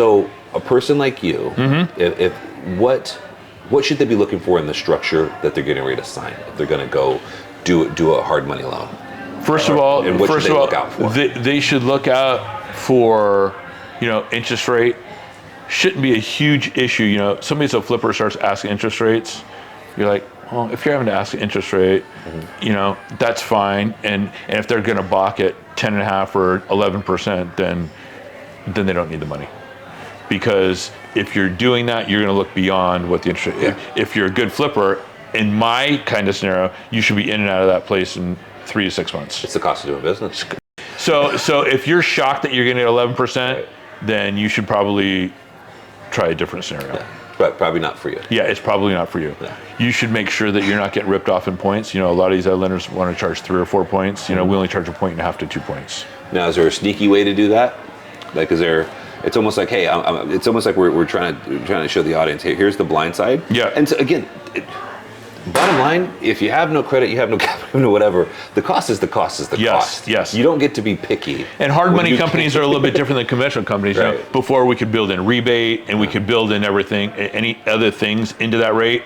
So a person like you, if what should they be looking for in the structure that they're getting ready to sign if they're going to go do a hard money loan? First of all, and what should they look out for? They should look out for, interest rate. Shouldn't be a huge issue. Somebody's a flipper starts asking interest rates. You're like, well, if you're having to ask an interest rate, that's fine. And if they're going to balk at 10.5 or 11%, then they don't need the money. Because if you're doing that, you're going to look beyond what the interest rate. Yeah. If you're a good flipper, in my kind of scenario, you should be in and out of that place in 3 to 6 months. It's the cost of doing business. So if you're shocked that you're going to get 11%, then you should probably try a different scenario. Yeah. But probably not for you. Yeah, it's probably not for you. Yeah. You should make sure that you're not getting ripped off in points. A lot of these other lenders want to charge 3 or 4 points. We only charge 1.5 to 2 points. Now, is there a sneaky way to do that? Like, is there? It's almost like, hey, it's almost like we're trying to show the audience, hey, here's the blind side. Yeah. And so again, bottom line, if you have no credit, you have no capital, whatever. The cost is the cost. Yes. You don't get to be picky. And hard money companies are a little bit different than conventional companies. Right. Before we could build in rebate and we could build in everything, any other things into that rate.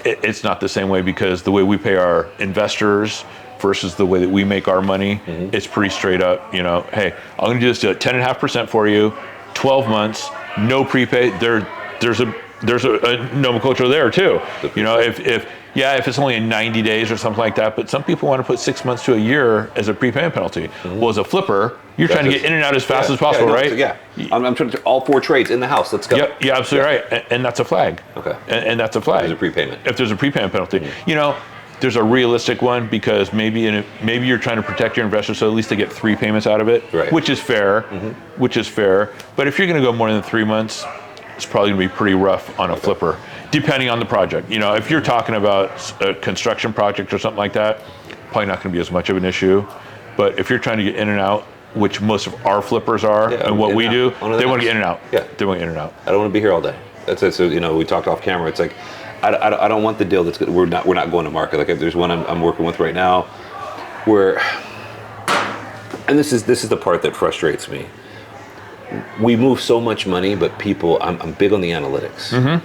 It's not the same way because the way we pay our investors versus the way that we make our money, it's pretty straight up. Hey, I'm going to just do it 10.5% for you, 12 months, no prepay. There's a nomenclature there too. If it's only in 90 days or something like that, but some people want to put 6 months to a year as a prepayment penalty. Well, as a flipper, you're trying to get in and out as fast as possible, right? I'm trying to all 4 trades in the house. Let's go. Yep, you're absolutely right, and that's a flag. Okay. And that's a flag. There's a prepayment. If there's a prepayment penalty, there's a realistic one because maybe you're trying to protect your investors, so at least they get 3 payments out of it, right. Which is fair. But if you're going to go more than 3 months, it's probably going to be pretty rough on a flipper, depending on the project. If you're talking about a construction project or something like that, probably not going to be as much of an issue. But if you're trying to get in and out, which most of our flippers are, and what we do, they want to get in and out. Yeah, they want to get in and out. I don't want to be here all day. That's it. So we talked off camera. It's like I don't want the deal that's good. We're not going to market. Like there's one I'm working with right now, where, and this is the part that frustrates me. We move so much money, but people, I'm big on the analytics.